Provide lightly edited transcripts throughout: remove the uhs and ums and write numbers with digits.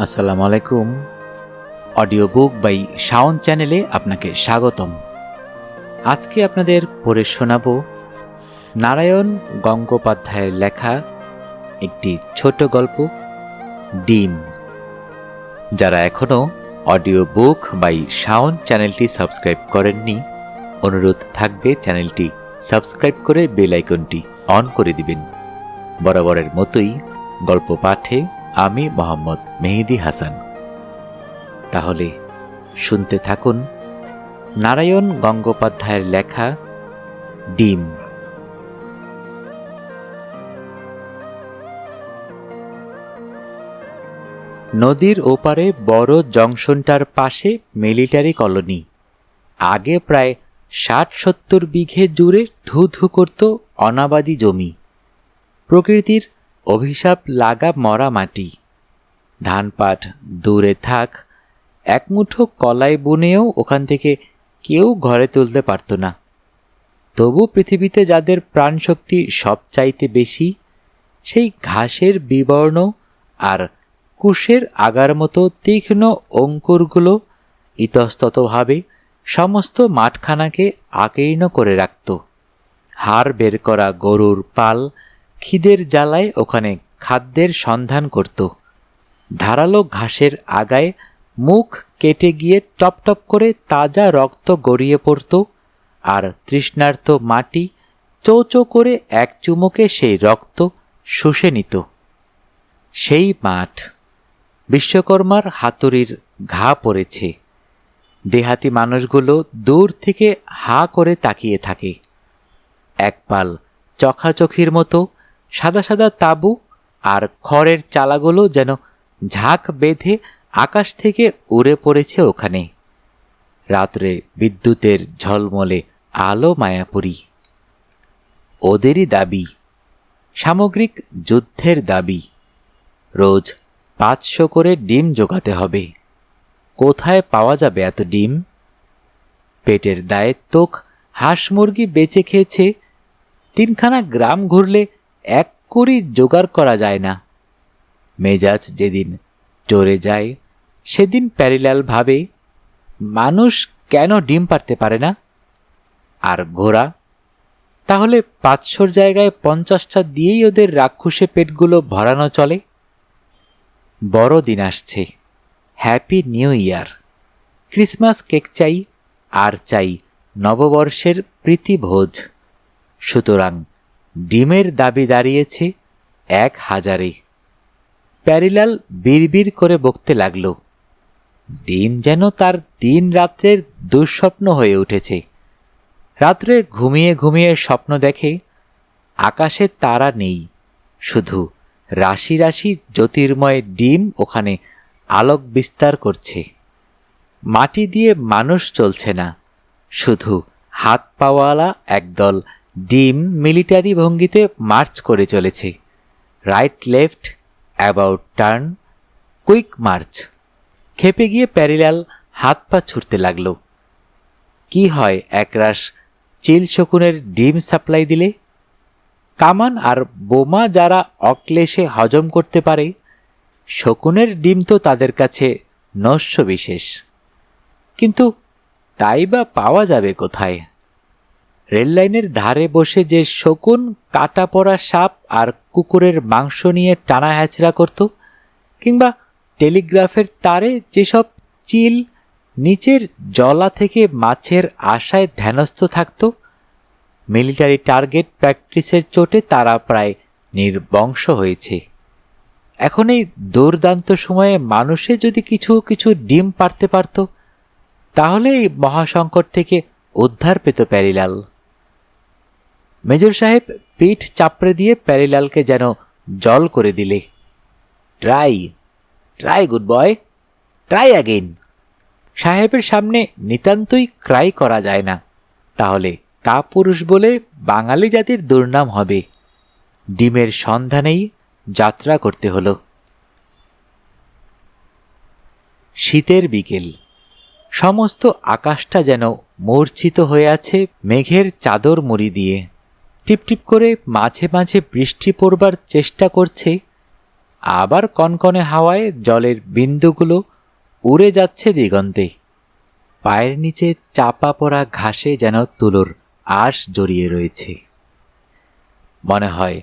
আসসালামু আলাইকুম। Audio book by Shaon চ্যানেলে আপনাকে স্বাগতম। আজকে আপনাদের পড়ে শোনাব নারায়ণ গঙ্গোপাধ্যায়ের লেখা একটি ছোট গল্প, ডিম। যারা এখনও অডিও বুক বাই শাওন চ্যানেলটি সাবস্ক্রাইব করেননি, অনুরোধ থাকবে চ্যানেলটি সাবস্ক্রাইব করে বেল আইকনটি অন করে দিবেন। বরাবরের মতোই গল্প পাঠে আমি মোহাম্মদ মেহেদি হাসান। তাহলে শুনতে থাকুন নারায়ণ গঙ্গোপাধ্যায়ের লেখা ডিম। নদীর ওপারে বড় জংশনটার পাশে মিলিটারি কলোনি। আগে প্রায় ৬০-৭০ বিঘে জুড়ে ধু ধু করত অনাবাদি জমি। প্রকৃতির অভিশাপ লাগা মরা মাটি। ধান পাট দূরে থাক, এক মুঠো কলাই বুনেও ওখান থেকে কেউ ঘরে তুলতে পারত না। তবু পৃথিবীতে যাদের প্রাণশক্তি সবচাইতে বেশি, সেই ঘাসের বিবর্ণ আর কুশের আগার মতো তীক্ষ্ণ অঙ্কুরগুলো ইতস্ততভাবে সমস্ত মাঠখানাকে আকীর্ণ করে রাখত। হাড় বের করা গরুর পাল খিদের জ্বালায় ওখানে খাদ্যের সন্ধান করত। ধারালো ঘাসের আগায় মুখ কেটে গিয়ে টপ টপ করে তাজা রক্ত গড়িয়ে পড়ত, আর তৃষ্ণার্ত মাটি চো চো করে এক চুমুকে সেই রক্ত শুষে নিত। সেই মাঠ। বিশ্বকর্মার হাতুড়ির ঘা পড়েছে। দেহাতি মানুষগুলো দূর থেকে হা করে তাকিয়ে থাকে। একপাল চখাচখির মতো সাদা সাদা তাঁবু আর খড়ের চালাগুলো যেন ঝাঁক বেঁধে আকাশ থেকে উড়ে পড়েছে ওখানে। রাত্রে বিদ্যুতের ঝলমলে আলো মায়াপুরী। ওদেরই দাবি, সামগ্রিক যুদ্ধের দাবি। রোজ ৫০০ করে ডিম জোগাতে হবে। কোথায় পাওয়া যাবে এত ডিম? পেটের দায়ের তোক হাঁস মুরগি বেচে খেয়েছে, ৩খানা গ্রাম ঘুরলে ১ কড়ি জোগাড় করা যায় না। মেজাজ যেদিন চড়ে যায়, সেদিন প্যারিলাল ভাবে, মানুষ কেন ডিম পারতে পারে না? আর ঘোড়া? তাহলে ৫০০ জায়গায় ৫০টা দিয়েই ওদের রাক্ষসে পেটগুলো ভরানো চলে। বড়দিন আসছে, happy new year. Christmas cake চাই, আর চাই নববর্ষের প্রীতিভোজ। সুতরাং ডিমের দাবি দাঁড়িয়েছে ১০০০-এ। প্যারিলাল বিড়বিড় করে বকতে লাগল। ডিম যেন তার দিন রাত্রের দুঃস্বপ্ন হয়ে উঠেছে। রাত্রে ঘুমিয়ে ঘুমিয়ে স্বপ্ন দেখে আকাশে তারা নেই, শুধু রাশি রাশি জ্যোতির্ময় ডিম ওখানে আলোক বিস্তার করছে। মাটি দিয়ে মানুষ চলছে না, শুধু হাত পাওয়ালা একদল ডিম মিলিটারি ভঙ্গিতে মার্চ করে চলেছে। Right left, about turn, quick March. খেপে গিয়ে প্যারিলাল হাত পা ছুটতে লাগল। কি হয় একরাশ চিল শকুনের ডিম সাপ্লাই দিলে? কামান আর বোমা যারা অক্লেশে হজম করতে পারে, শকুনের ডিম তো তাদের কাছে নস্য বিশেষ। কিন্তু তাই বা পাওয়া যাবে কোথায়? রেললাইনের ধারে বসে যে শকুন কাটা পড়া সাপ আর কুকুরের মাংস নিয়ে টানা হ্যাচড়া করত, কিংবা টেলিগ্রাফের তারে যেসব চিল নিচের জলা থেকে মাছের আশায় ধ্যানস্থ থাকত, মিলিটারি টার্গেট প্র্যাকটিসের চোটে তারা প্রায় নির্বংশ হয়েছে। এখন এই দুর্দান্ত সময়ে মানুষে যদি কিছু কিছু ডিম পারতে পারত, তাহলে এই মহাসংকট থেকে উদ্ধার পেত প্যারিলাল। মেজর সাহেব পিঠ চাপড়ে দিয়ে প্যারিলালকে যেন জল করে দিলে। Try try good boy, try again. সাহেবের সামনে নিতান্তই ক্রাই করা যায় না, তাহলে কাপুরুষ বলে বাঙালি জাতির দুর্নাম হবে। ডিমের সন্ধানেই যাত্রা করতে হলো। শীতের বিকেল। সমস্ত আকাশটা যেন মূর্ছিত হয়ে আছে মেঘের চাদর মুড়ি দিয়ে। টিপটিপ করে মাঝে মাঝে বৃষ্টি পড়বার চেষ্টা করছে, আবার কনকনে হাওয়ায় জলের বিন্দুগুলো উড়ে যাচ্ছে দিগন্তে। পায়ের নিচে চাপা পড়া ঘাসে যেন তুলোর আঁশ জড়িয়ে রয়েছে। মনে হয়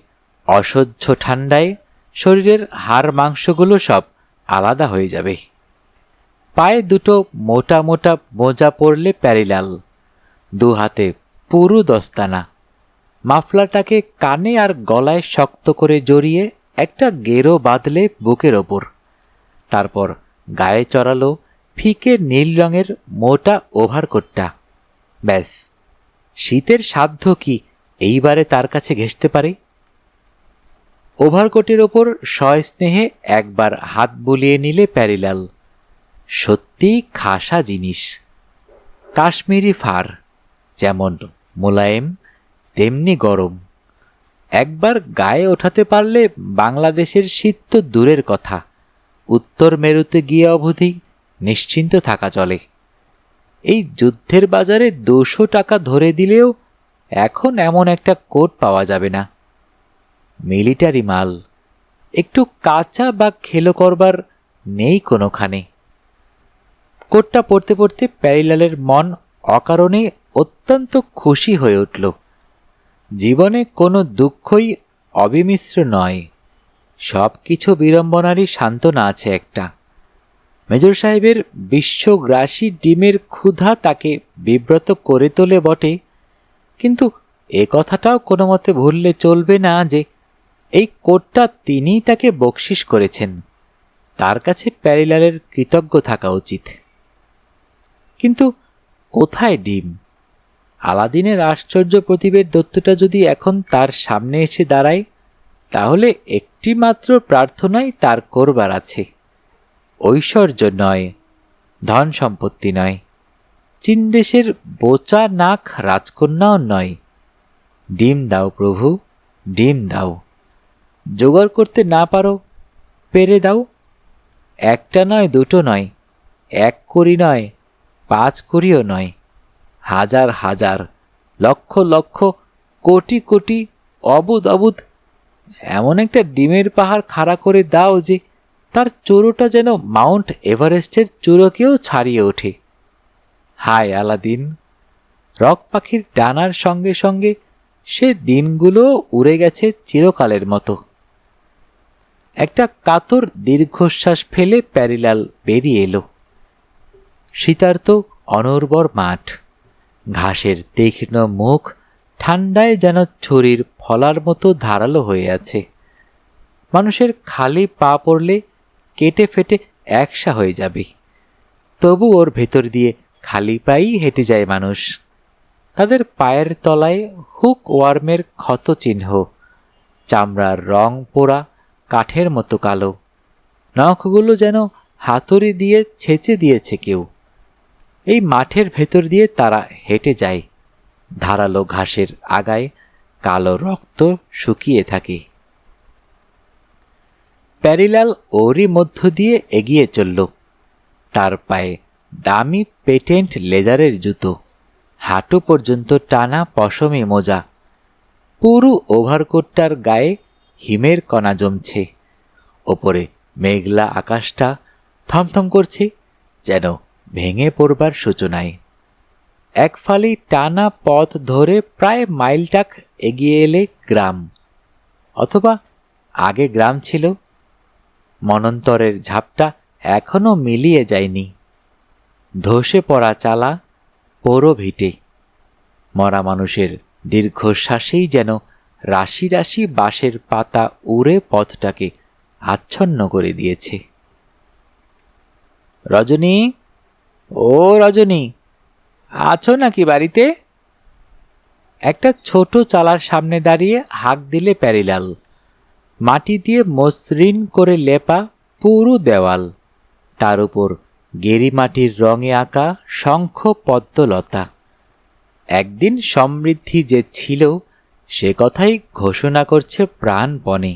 অসহ্য ঠান্ডায় শরীরের হাড় মাংসগুলো সব আলাদা হয়ে যাবে। পায়ে দুটো মোটা মোটা মোজা পরলে প্যারিলাল, দু হাতে পুরু দস্তানা, মাফলাটাকে কানে আর গলায় শক্ত করে জড়িয়ে একটা গেরো বাঁধলে বুকের ওপর। তারপর গায়ে চড়ালো ফিকে নীল রঙের মোটা ওভারকোটটা। ব্যাস, শীতের সাধ্য কি এইবারে তার কাছে ঘেঁষতে পারে? ওভারকোটের ওপর সস্নেহে একবার হাত বুলিয়ে নিলে প্যারিলাল। সত্যিই খাসা জিনিস। কাশ্মীরি ফার, যেমন মোলায়েম তেমনি গরম। একবার গায়ে ওঠাতে পারলে বাংলাদেশের শীত তো দূরের কথা, উত্তর মেরুতে গিয়ে অবধি নিশ্চিন্ত থাকা চলে। এই যুদ্ধের বাজারে 200 টাকা ধরে দিলেও এখন এমন একটা কোট পাওয়া যাবে না। মিলিটারি মাল, একটু কাঁচা বা খেলো করবার নেই কোনোখানে। কোটটা পড়তে পড়তে প্যারিলালের মন অকারণেই অত্যন্ত খুশি হয়ে উঠল। জীবনে কোনো দুঃখই অবিমিশ্র নয়, সব কিছু বিড়ম্বনারই সান্ত্বনা আছে একটা। মেজর সাহেবের বিশ্বগ্রাসী ডিমের ক্ষুধা তাকে বিব্রত করে তোলে বটে, কিন্তু এ কথাটাও কোনো মতে ভুললে চলবে না যে এই কোটটা তিনিই তাকে বকশিস করেছেন। তার কাছে প্যারিলালের কৃতজ্ঞ থাকা উচিত। কিন্তু কোথায় ডিম? আলাদিনের আশ্চর্য প্রতিবের দৈত্যটা যদি এখন তার সামনে এসে দাঁড়ায়, তাহলে একটি মাত্র প্রার্থনাই তার করবার আছে। ঐশ্বর্য নয়, ধন সম্পত্তি নয়, চীন দেশের বোচা নাক রাজকন্যাও নয়। ডিম দাও প্রভু, ডিম দাও। জোগাড় করতে না পারো, পেরে দাও। একটা নয়, দুটো নয়, 1 কড়ি নয়, 5 কড়িও নয়, হাজার হাজার, লক্ষ লক্ষ, কোটি কোটি, অবুধ অবুধ এমন একটা ডিমের পাহাড় খাড়া করে দাও যে তার চূড়োটা যেন মাউন্ট এভারেস্টের চূড়োকেও ছাড়িয়ে ওঠে। হায় আলাদিন! রক পাখির ডানার সঙ্গে সঙ্গে সে দিনগুলো উড়ে গেছে চিরকালের মতো। একটা কাতর দীর্ঘশ্বাস ফেলে প্যারিলাল বেরিয়ে এলো। শীতার্ত অনুর্বর মাঠ, ঘাসের তীক্ষ্ণ মুখ ঠান্ডায় যেন ছুরির ফলার মতো ধারালো হয়ে আছে। মানুষের খালি পা পড়লে কেটে ফেটে একসা হয়ে যাবে, তবু ওর ভেতর দিয়ে খালি পায়েই হেঁটে যায় মানুষ। তাদের পায়ের তলায় হুক ওয়ার্মের ক্ষত চিহ্ন, চামড়ার রং পোড়া কাঠের মতো কালো, নখগুলো যেন হাতুড়ি দিয়ে ছেঁচে দিয়েছে কেউ। এই মাঠের ভেতর দিয়ে তারা হেঁটে যায়। ধারালো ঘাসের আগায় কালো রক্ত শুকিয়ে থাকে। প্যারিলাল ওরই মধ্য দিয়ে এগিয়ে চলল। তার পায়ে দামি পেটেন্ট লেদারের জুতো, হাঁটু পর্যন্ত টানা পশমি মোজা। পুরো ওভারকোটটার গায়ে হিমের কণা জমছে। ওপরে মেঘলা আকাশটা থমথম করছে, যেন ভেঙে পড়বার সূচনায়। এক ফালি টানা পথ ধরে প্রায় মাইলটাক এগিয়ে এলে গ্রাম, অথবা আগে গ্রাম ছিল। মনন্তরের ঝাপটা এখনো মিলিয়ে যায়নি। ধসে পড়া চালা, পোড়ো ভিটে। মরা মানুষের দীর্ঘশ্বাসেই যেন রাশি রাশি বাঁশের পাতা উড়ে পথটাকে আচ্ছন্ন করে দিয়েছে। রজনী, ও রজনী, আছো নাকি বাড়িতে? একটা ছোট চালার সামনে দাঁড়িয়ে হাঁক দিলে প্যারিলাল। মাটি দিয়ে মসৃণ করে লেপা পুরো দেওয়াল, তার উপর গেরি মাটির রঙে আঁকা শঙ্খ পদ্মলতা। একদিন সমৃদ্ধি যে ছিল সে কথাই ঘোষণা করছে প্রাণপণে।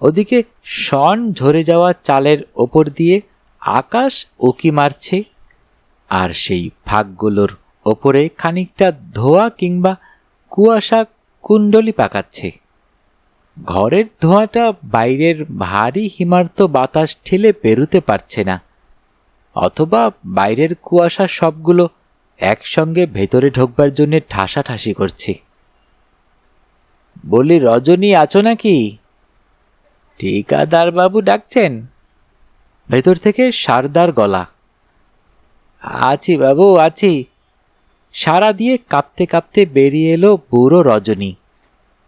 ওদিকে শন ঝরে যাওয়া চালের ওপর দিয়ে আকাশ উকি মারছে, আর সেই ফাঁকগুলোর ওপরে খানিকটা ধোয়া কিংবা কুয়াশা কুণ্ডলি পাকাচ্ছে। ঘরের ধোঁয়াটা বাইরের ভারী হিমার্ত বাতাস ঠেলে বেরুতে পারছে না, অথবা বাইরের কুয়াশা সবগুলো একসঙ্গে ভেতরে ঢোকবার জন্য ঠাসাঠাসি করছে। বলি, রজনী আছো নাকি? ঠিকাদার বাবু ডাকছেন? ভেতর থেকে সারদার গলা। আছি বাবু, আছি। সারা দিয়ে কাঁপতে কাঁপতে বেরিয়ে এলো বুড়ো রজনী।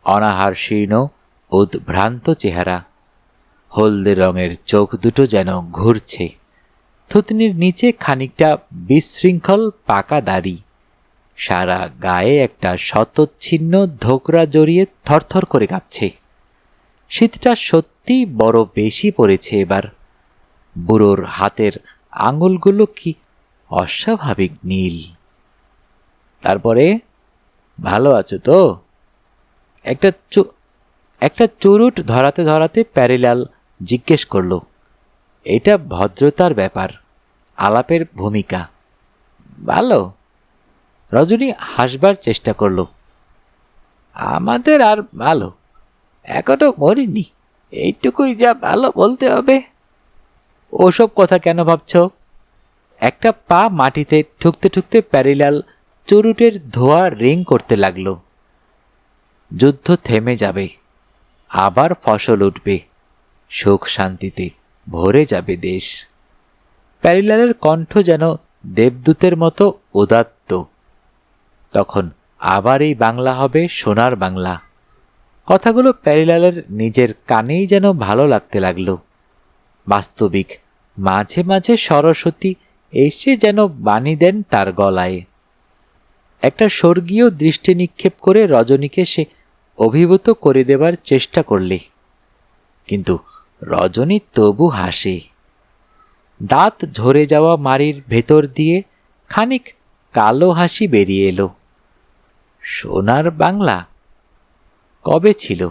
অনাহার শীর্ণ উদ্ভ্রান্ত চেহারা, হলদে রঙের চোখ দুটো যেন ঘুরছে, থুতনির নিচে খানিকটা বিশৃঙ্খল পাকা দাড়ি, সারা গায়ে একটা শতচ্ছিন্ন ধোকরা জড়িয়ে থরথর করে কাঁপছে। শীতটা সত্যি বড় বেশি পড়েছে এবার। বুড়োর হাতের আঙুলগুলো কি অস্বাভাবিক নীল। তারপরে, ভালো আছো তো? একটা চুরুট ধরাতে ধরাতে প্যারিলাল জিজ্ঞেস করল। এটা ভদ্রতার ব্যাপার, আলাপের ভূমিকা। ভালো। রজনী হাসবার চেষ্টা করল। আমাদের আর ভালো, এখনো মরিনি, এইটুকুই যা ভালো বলতে হবে। ওসব কথা কেন ভাবছ? একটা পা মাটিতে ঠুকতে ঠুকতে প্যারিলাল চুরুটের ধোয়া রিং করতে লাগল। যুদ্ধ থেমে যাবে, আবার ফসল উঠবে, সুখ শান্তিতে ভরে যাবে দেশ। প্যারিলালের কণ্ঠ যেন দেবদূতের মতো উদাত্ত। তখন আবার এই বাংলা হবে সোনার বাংলা। কথাগুলো প্যারিলালের নিজের কানেই যেন ভালো লাগতে লাগল। বাস্তবিক মাঝে মাঝে সরস্বতী এসে যেন বাণী দেন তার গলায়। একটা স্বর্গীয় দৃষ্টি নিক্ষেপ করে রজনীকে সে অভিভূত করে দেবার চেষ্টা করলে, কিন্তু রজনী তবু হাসে। দাঁত ঝরে যাওয়া মাড়ির ভেতর দিয়ে খানিক কালো হাসি বেরিয়ে এলো। সোনার বাংলা কবে ছিল?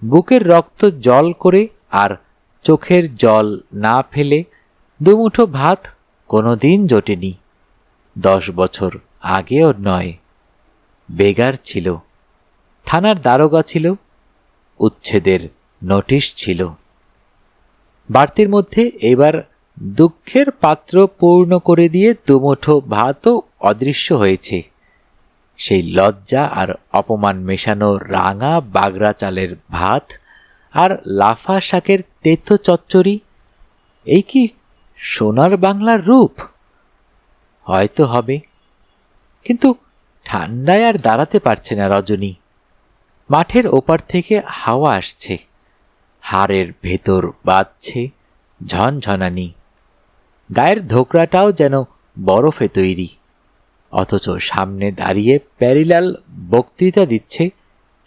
বুকের রক্ত জল করে আর চোখের জল না ফেলে দুমুঠো ভাত কোনোদিন জোটেনি। 10 বছর আগেও নয়। বেগার ছিল, থানার দারোগা ছিল, উচ্ছেদের নোটিশ ছিল। বাড়তির মধ্যে এবার দুঃখের পাত্র পূর্ণ করে দিয়ে দুমুঠো ভাতও অদৃশ্য হয়েছে। সেই লজ্জা আর অপমান মেশানো রাঙা বাগড়া চালের ভাত আর লাফা শাকের তেতো চচ্চড়ি, এই কি সোনার বাংলার রূপ? হয়তো হবে, কিন্তু ঠান্ডায় আর দাঁড়াতে পারছে না রজনী। মাঠের ওপার থেকে হাওয়া আসছে, হাড়ের ভেতর বাজছে ঝনঝনানি। গায়ের ধোকরাটাও যেন বরফে তৈরি, অথচ সামনে দাঁড়িয়ে প্যারিলাল বক্তৃতা দিচ্ছে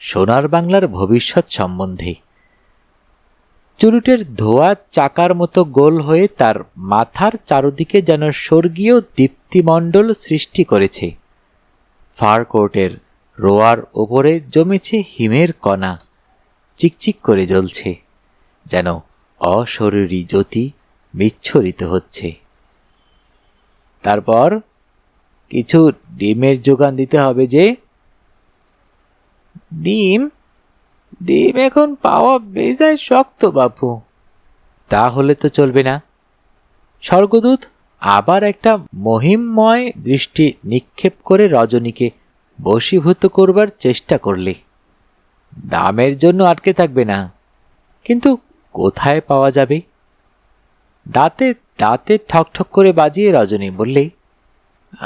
সোনার বাংলার ভবিষ্যৎ সম্বন্ধে। চুরুটের ধোয়া চাকার মতো গোল হয়ে তার মাথার চারদিকে যেন স্বর্গীয় দীপ্তিমণ্ডল সৃষ্টি করেছে। ফারকোটের রোয়ার ওপরে জমেছে হিমের কণা, চিকচিক করে জ্বলছে, যেন অশরীরী জ্যোতি বিচ্ছরিত হচ্ছে। তারপর কিছু ডিমের যোগান দিতে হবে যে। ডিম? ডিম এখন পাওয়া বেজায় শক্ত বাপু। তাহলে তো চলবে না। স্বর্গদূত আবার একটা মহিমময় দৃষ্টি নিক্ষেপ করে রজনীকে বশীভূত করবার চেষ্টা করলে। দামের জন্য আটকে থাকবে না, কিন্তু কোথায় পাওয়া যাবে? দাঁতে দাঁতে ঠকঠক করে বাজিয়ে রজনী বললে,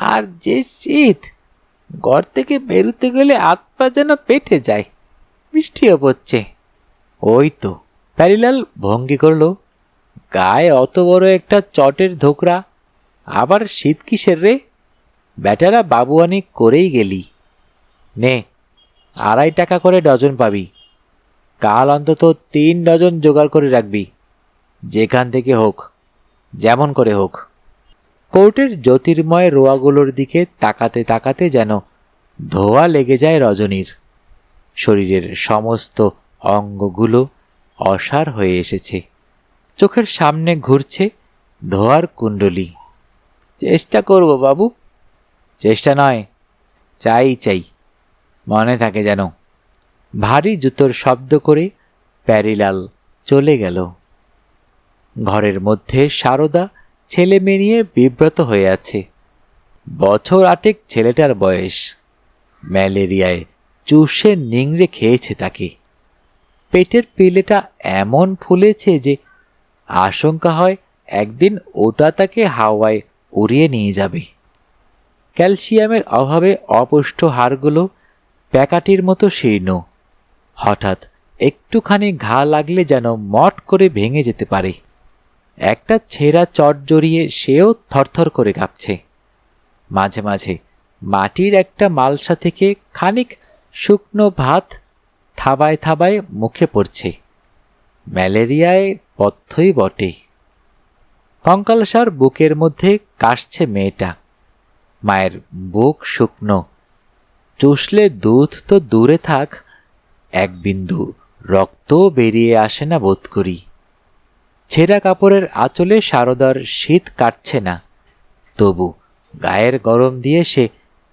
আর যে শীত, ঘর থেকে বেরোতে গেলে হাত পা যেন পেটে যায়, বৃষ্টিও পড়ছে। ওই তো, প্যারিলাল ভঙ্গি করল, গায়ে অত বড় একটা চটের ধোকরা, আবার শীত কিসের রে? বেটারা বাবুয়ানি করেই গেলি। নে, 2.5 টাকা করে ডজন পাবি। কাল অন্তত 3 ডজন জোগাড় করে রাখবি, যেখান থেকে হোক, যেমন করে হোক। কোর্টের জ্যোতির্ময় রোয়াগুলোর দিকে তাকাতে তাকাতে যেন ধোয়া লেগে যায় রজনীর। শরীরের সমস্ত অঙ্গগুলো অসাড় হয়ে এসেছে, চোখের সামনে ঘুরছে ধোয়ার কুণ্ডলী। চেষ্টা করব বাবু। চেষ্টা নয়, চাই চাই, মনে থাকে যেন। ভারী জুতোর শব্দ করে প্যারিলাল চলে গেল। ঘরের মধ্যে সারদা ছেলে মেয়ে নিয়ে বিব্রত হয়ে আছে। বছর 8 ছেলেটার বয়স। ম্যালেরিয়ায় চুষে নিংড়ে খেয়েছে তাকে। পেটের পিলেটা এমন ফুলেছে যে আশঙ্কা হয় একদিন ওটা তাকে হাওয়ায় উড়িয়ে নিয়ে যাবে। ক্যালসিয়ামের অভাবে অপুষ্ট হাড়গুলো প্যাকাটির মতো শীর্ণ। হঠাৎ একটুখানি ঘা লাগলে যেন মট করে ভেঙে যেতে পারে। একটা ছেঁড়া চট জড়িয়ে সেও থরথর করে কাঁপছে। মাঝে মাঝে মাটির একটা মালসা থেকে খানিক শুকনো ভাত থাবায় থাবায় মুখে পড়ছে। ম্যালেরিয়ায় পথ্যই বটে। কঙ্কালসার বুকের মধ্যে কাশছে মেয়েটা। মায়ের বুক শুকনো, চুষলে দুধ তো দূরে থাক, এক বিন্দু রক্ত বেরিয়ে আসে না বোধ করি। ছেঁড়া কাপড়ের আঁচলে সারদার শীত কাটছে না, তবু গায়ের গরম দিয়ে সে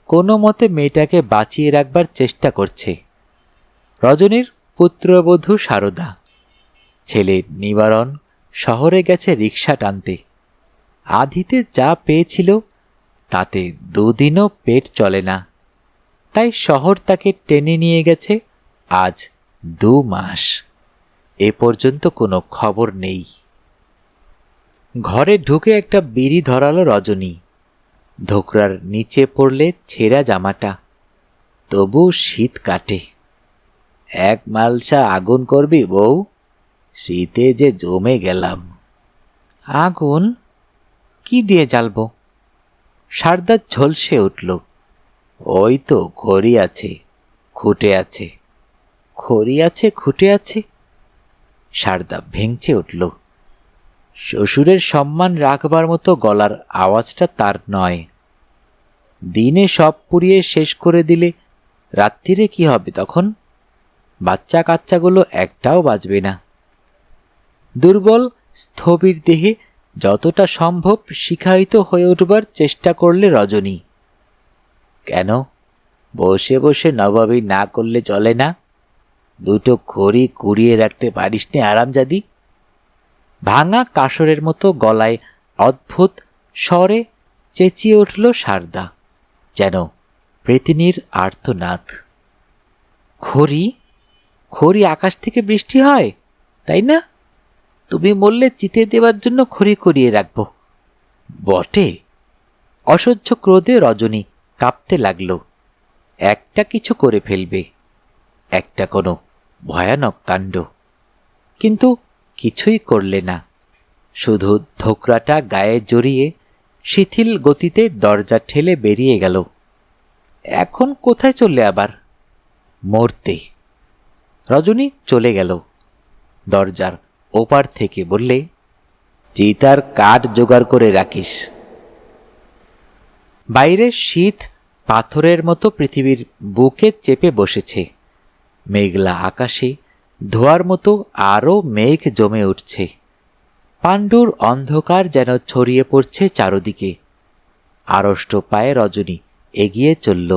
কোনো মতে মেয়েটাকে বাঁচিয়ে রাখবার চেষ্টা করছে। রজনীর পুত্রবধূ সারদা। ছেলে নিবারণ শহরে গেছে রিক্সা টানতে। আধিতে যা পেয়েছিল তাতে দুদিনও পেট চলে না, তাই শহর তাকে টেনে নিয়ে গেছে আজ 2 মাস। এ পর্যন্ত কোনো খবর নেই। ঘরে ঢুকে একটা বিড়ি ধরালো রজনী। ধোকরার নিচে পড়লে ছেঁড়া জামাটা, তবু শীত কাটে। 1 মালসা আগুন করবি বউ? শীতে যে জমে গেলাম। আগুন কি দিয়ে জ্বালব? সারদা ঝলসে উঠল। ওই তো খড়ি আছে, খুঁটে আছে। খড়ি আছে, খুঁটে আছে? সারদা ভেঙচে উঠল। শ্বশুরের সম্মান রাখবার মতো গলার আওয়াজটা তার নয়। দিনে সব পুড়িয়ে শেষ করে দিলে রাত্রিরে কি হবে তখন? বাচ্চা কাচ্চাগুলো একটাও বাঁচবে না। দুর্বল স্থবির দেহে যতটা সম্ভব শিখায়িত হয়ে উঠবার চেষ্টা করলে রজনী। কেন বসে বসে নবাবী না করলে চলে না? 2টো খড়ি কুড়িয়ে রাখতে পারিস নে আরামজাদি? ভাঙা কাসরের মতো গলায় অদ্ভুত স্বরে চেঁচিয়ে উঠল সারদা, যেন প্রেতিনীর আর্তনাদ। খড়ি? খড়ি আকাশ থেকে বৃষ্টি হয়, তাই না? তুমি বললে চিতে দেবার জন্য খড়ি করিয়ে রাখব। বটে। অসহ্য ক্রোধে রজনী কাঁপতে লাগল। একটা কিছু করে ফেলবে, একটা কোনো ভয়ানক কাণ্ড। কিন্তু কিছুই করলে না। শুধু ধোকরাটা গায়ে জড়িয়ে শিথিল গতিতে দরজা ঠেলে বেরিয়ে গেল। এখন কোথায় চললে আবার? মরতে। রজনী চলে গেল। দরজার ওপার থেকে বললে, চিতার কাঠ জোগাড় করে রাখিস। বাইরে শীত পাথরের মতো পৃথিবীর বুকে চেপে বসেছে। মেঘলা আকাশে ধোয়ার মতো আরও মেঘ জমে উঠছে। পাণ্ডুর অন্ধকার যেন ছড়িয়ে পড়ছে চারদিকে। আড়ষ্ট পায়ে রজনী এগিয়ে চলল।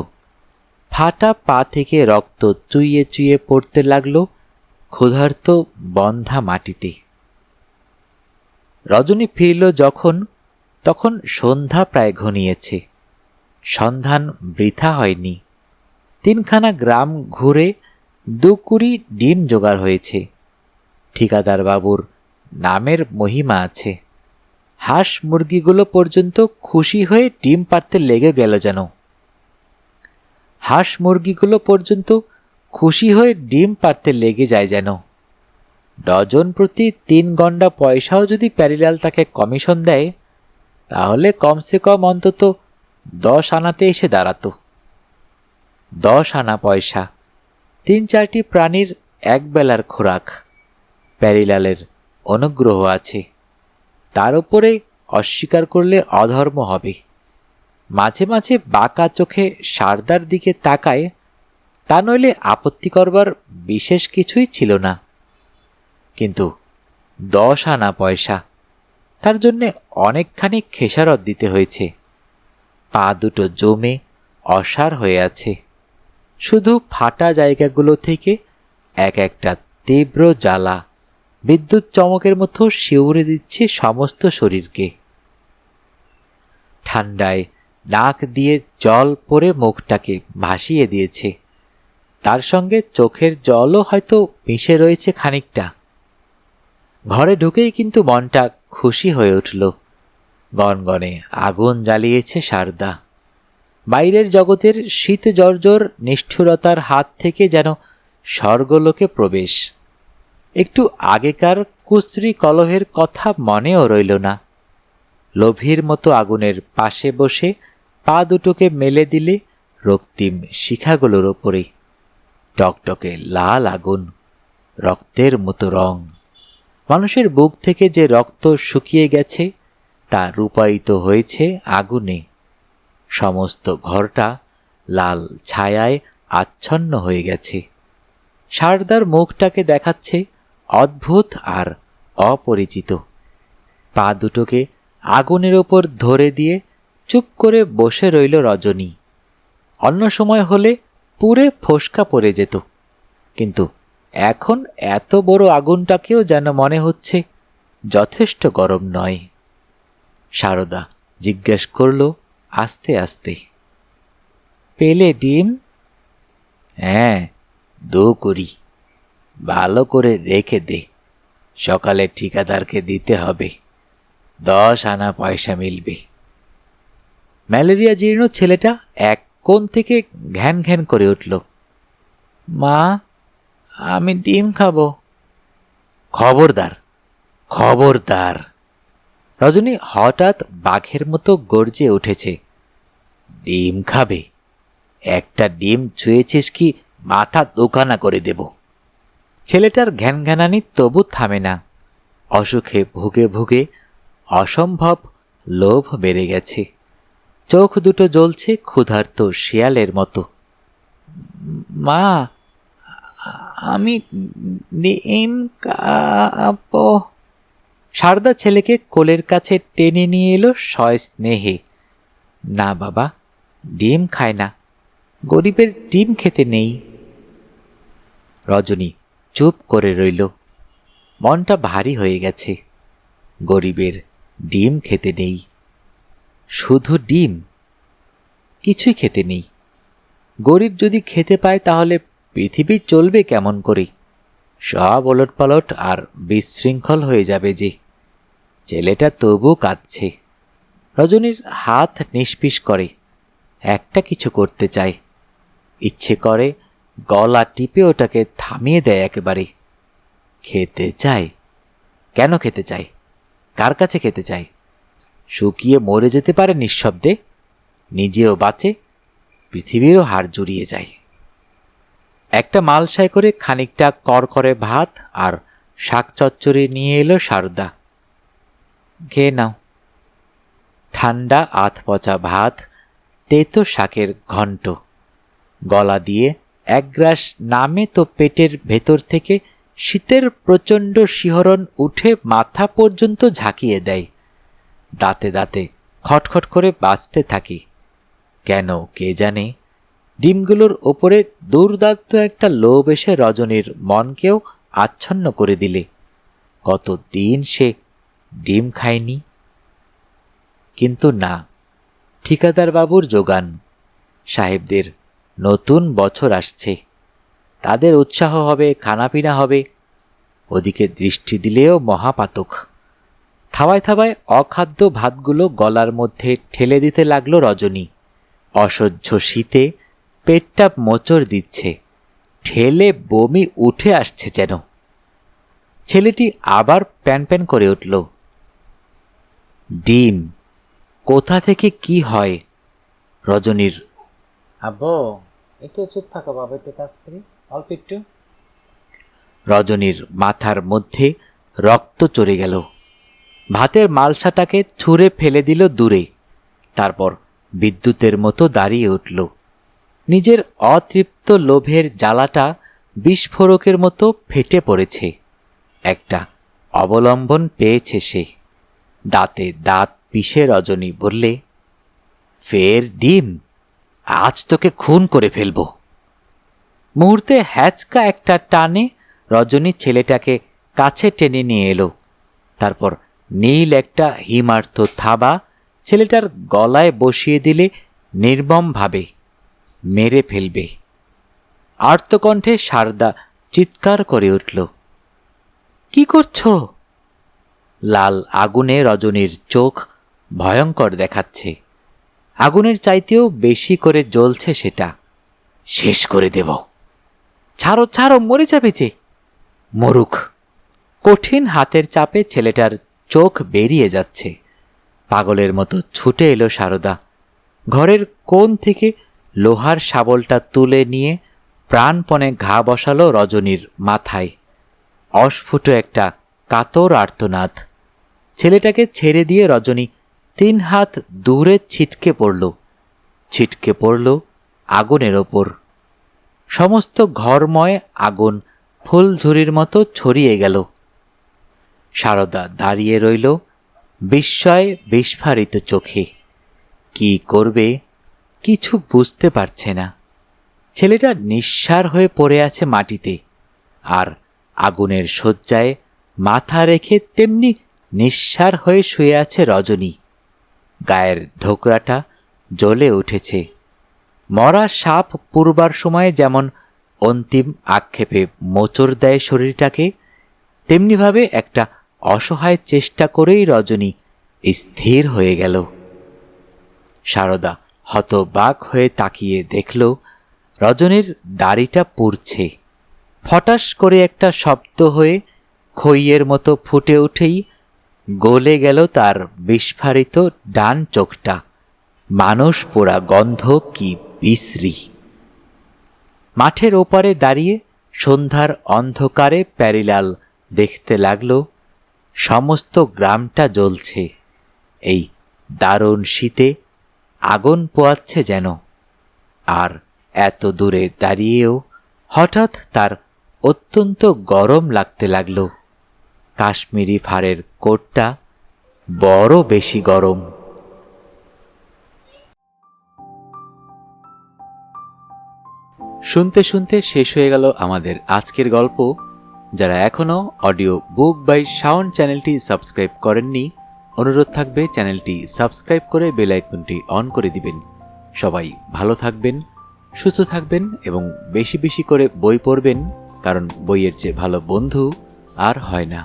ফাটা পা থেকে রক্ত চুইয়ে চুইয়ে পড়তে লাগল ক্ষুধার্ত বন্ধা মাটিতে। রজনী ফিরল যখন, তখন সন্ধ্যা প্রায় ঘনিয়েছে। সন্ধান বৃথা হয়নি। 3খানা গ্রাম ঘুরে 2 কুড়ি ডিম জোগাড় হয়েছে। ঠিকাদার বাবুর নামের মহিমা আছে। হাঁস মুরগিগুলো পর্যন্ত খুশি হয়ে ডিম পাড়তে লেগে গেল যেন। হাঁস মুরগিগুলো পর্যন্ত খুশি হয়ে ডিম পাড়তে লেগে যায় যেন। ডজন প্রতি 3 গন্ডা পয়সাও যদি প্যারিলাল তাকে কমিশন দেয়, তাহলে কমসে কম অন্তত 10 আনাতে এসে দাঁড়াতো। 10 আনা পয়সা, 3-4টি প্রাণীর একবেলার খোরাক। প্যারিলালের অনুগ্রহ আছে, তার উপরে অস্বীকার করলে অধর্ম হবে। মাঝে মাঝে বাঁকা চোখে সারদার দিকে তাকায়, তা নইলে আপত্তি করবার বিশেষ কিছুই ছিল না। কিন্তু 10 আনা পয়সা, তার জন্যে অনেকখানি খেসারত দিতে হয়েছে। পা দুটো জমে অসাড় হয়ে আছে। শুধু ফাটা জায়গাগুলো থেকে এক একটা তীব্র জ্বালা বিদ্যুৎ চমকের মতো শিউরে দিচ্ছে সমস্ত শরীরকে। ঠান্ডায় নাক দিয়ে জল পড়ে মুখটাকে ভাসিয়ে দিয়েছে, তার সঙ্গে চোখের জলও হয়তো মিশে রয়েছে খানিকটা। ঘরে ঢুকেই কিন্তু মনটা খুশি হয়ে উঠল। গনগনে আগুন জ্বালিয়েছে সারদা। বাইরের জগতের শীত জর্জর নিষ্ঠুরতার হাত থেকে যেন স্বর্গলোকে প্রবেশ। একটু আগেকার কুস্ত্রী কলহের কথা মনেও রইল না। লোভীর মতো আগুনের পাশে বসে পা দুটোকে মেলে দিলে রক্তিম শিখাগুলোর ওপরে টকটকে লাল আগুন, রক্তের মতো রং। মানুষের বুক থেকে যে রক্ত শুকিয়ে গেছে তা রূপায়িত হয়েছে আগুনে। সমস্ত ঘরটা লাল ছায়ায় আচ্ছন্ন হয়ে গেছে। সারদার মুখটাকে দেখাচ্ছে অদ্ভুত আর অপরিচিত। পা দুটোকে আগুনের ওপর ধরে দিয়ে চুপ করে বসে রইল রজনী। অন্য সময় হলে পুরে ফোসকা পড়ে যেত, কিন্তু এখন এত বড় আগুনটাকেও যেন মনে হচ্ছে যথেষ্ট গরম নয়। সারদা জিজ্ঞেস করল আস্তে আস্তে, পেলে ডিম? হ্যাঁ, দো করি। ভালো করে রেখে দে, সকালে ঠিকাদারকে দিতে হবে, 10 আনা পয়সা মিলবে। ম্যালেরিয়া জীর্ণ ছেলেটা এক কোণ থেকে ঘ্যান ঘ্যান করে উঠল, মা, আমি ডিম খাবো। খবরদার, খবরদার! রজনী হঠাৎ বাঘের মতো গর্জে উঠেছে। ডিম খাবে? একটা ডিম ছুঁয়েছিস কি মাথা দোকানা করে দেব। ছেলেটার ঘ্যানঘ্যানানি তবু থামে না। অসুখে ভুগে ভুগে অসম্ভব লোভ বেড়ে গেছে। চোখ দুটো জ্বলছে ক্ষুধার্ত শিয়ালের মতো। মা, আমি ডিম খাবো। সারদা ছেলেকে কোলের কাছে টেনে নিয়ে এলো সস্নেহে। না বাবা, ডিম খায় না, গরিবের ডিম খেতে নেই। রজনী চুপ করে রইল। মনটা ভারী হয়ে গেছে। গরিবের ডিম খেতে নেই, শুধু ডিম, কিছুই খেতে নেই। গরিব যদি খেতে পায় তাহলে পৃথিবী চলবে কেমন করে? সব ওলটপালট আর বিশৃঙ্খল হয়ে যাবে যে। ছেলেটা তবু কাঁদছে। রজনীর হাত নিষ্পিস করে, একটা কিছু করতে চায়। ইচ্ছে করে গলা টিপে ওটাকে থামিয়ে দেয় একেবারে। খেতে চায়? কেন খেতে চায়? কার কাছে খেতে চায়? শুকিয়ে মরে যেতে পারে নিঃশব্দে, নিজেও বাঁচে, পৃথিবীরও হাড় জুড়িয়ে যায়। একটা মালসায় করে খানিকটা করকরে ভাত আর শাক চচ্চড়ি নিয়ে এলো সারদা। খেয়ে নাও। ঠান্ডা আধপচা ভাত, তেতো শাকের ঘণ্ট। গলা দিয়ে এক গ্রাস নামে তো পেটের ভেতর থেকে শীতের প্রচণ্ড শিহরণ উঠে মাথা পর্যন্ত ঝাঁকিয়ে দেয়। দাঁতে দাঁতে খটখট করে বাঁচতে থাকি। কেন কে জানে, ডিমগুলোর ওপরে দুর্দান্ত একটা লোভ এসে রজনীর মনকেও আচ্ছন্ন করে দিলে। কতদিন সে ডিম খায়নি। কিন্তু না, ঠিকাদার বাবুর যোগান। সাহেবদের নতুন বছর আসছে, তাদের উৎসাহ হবে, খানাপিনা হবে। ওদিকে দৃষ্টি দিলেও মহাপাতক। থাবায় থাবায় অখাদ্য ভাতগুলো গলার মধ্যে ঠেলে দিতে লাগলো রজনী। অসহ্য শীতে পেটটা মোচড় দিচ্ছে, ঠেলে বমি উঠে আসছে যেন। ছেলেটি আবার প্যান প্যান করে উঠল। ডিম কোথা থেকে কি হয়? রজনীর আব্বু, একটু চুপ থাকো বাবা, একটু কাজ করি অল্প একটু। রজনীর মাথার মধ্যে রক্ত চড়ে গেল। ভাতের মালসাটাকে ছুঁড়ে ফেলে দিল দূরে। তারপর বিদ্যুতের মতো দাঁড়িয়ে উঠল। নিজের অতৃপ্ত লোভের জ্বালাটা বিস্ফোরকের মতো ফেটে পড়েছে। একটা অবলম্বন পেয়েছে সে। দাঁতে দাঁত পিষে রজনী বললে, ফের ডিম? আজ তোকে খুন করে ফেলব। মুহূর্তে হ্যাচকা একটা টানে রজনী ছেলেটাকে কাছে টেনে নিয়ে এলো। তারপর নীল একটা হিমার্থ থাবা ছেলেটার গলায় বসিয়ে দিলে নির্মমভাবে মেরে ফেলবে। আর্তকণ্ঠে সারদা চিৎকার করে উঠল, কি করছো? লাল আগুনে রজনীর চোখ ভয়ঙ্কর দেখাচ্ছে। আগুনের চাইতেও বেশি করে জ্বলছে সেটা। শেষ করে দেব। ছাড়ো ছাড়ো, মরে যাবে যে। মরুক। কঠিন হাতের চাপে ছেলেটার চোখ বেরিয়ে যাচ্ছে। পাগলের মতো ছুটে এলো সারদা। ঘরের কোণ থেকে লোহার শাবলটা তুলে নিয়ে প্রাণপণে ঘা বসালো রজনীর মাথায়। অস্ফুট একটা কাতর আর্তনাদ। ছেলেটাকে ছেড়ে দিয়ে রজনী 3 হাত দূরে ছিটকে পড়ল আগুনের ওপর। সমস্ত ঘরময় আগুন ফুলঝুরির মতো ছড়িয়ে গেল। সারদা দাঁড়িয়ে রইল বিস্ময় বিস্ফারিত চোখে। কি করবে কিছু বুঝতে পারছে না। ছেলেটা নিঃসাড় হয়ে পড়ে আছে মাটিতে, আর আগুনের শয্যায় মাথা রেখে তেমনি নিঃসাড় হয়ে শুয়ে আছে রজনী। গায়ের ধোকরাটা জ্বলে উঠেছে। মরা সাপ পুরবার সময়ে যেমন অন্তিম আক্ষেপে মোচড় দেয় শরীরটাকে, তেমনিভাবে একটা অসহায় চেষ্টা করেই রজনী স্থির হয়ে গেল। সারদা হতবাক হয়ে তাকিয়ে দেখল রজনীর দাড়িটা পুড়ছে। ফটাস করে একটা শব্দ হয়ে খইয়ের মতো ফুটে উঠেই গলে গেল তার বিস্ফারিত ডান চোখটা। মানুষ পোড়া গন্ধ কি বিশ্রী। মাঠের ওপারে দাঁড়িয়ে সন্ধ্যার অন্ধকারে প্যারিলাল দেখতে লাগল সমস্ত গ্রামটা জ্বলছে। এই দারুণ শীতে আগুন পোয়াচ্ছে যেন। আর এত দূরে দাঁড়িয়েও হঠাৎ তার অত্যন্ত গরম লাগতে লাগল। কাশ্মীরি ফাড়ের কোটটা বড় বেশি গরম। শুনতে শুনতে শেষ হয়ে গেল আমাদের আজকের গল্প। যারা এখনও অডিও বুক বাই সাউন্ড চ্যানেলটি সাবস্ক্রাইব করেননি, অনুরোধ থাকবে চ্যানেলটি সাবস্ক্রাইব করে বেল আইকনটি অন করে দিবেন। সবাই ভালো থাকবেন, সুস্থ থাকবেন এবং বেশি বেশি করে বই পড়বেন, কারণ বইয়ের চেয়ে ভালো বন্ধু আর হয় না।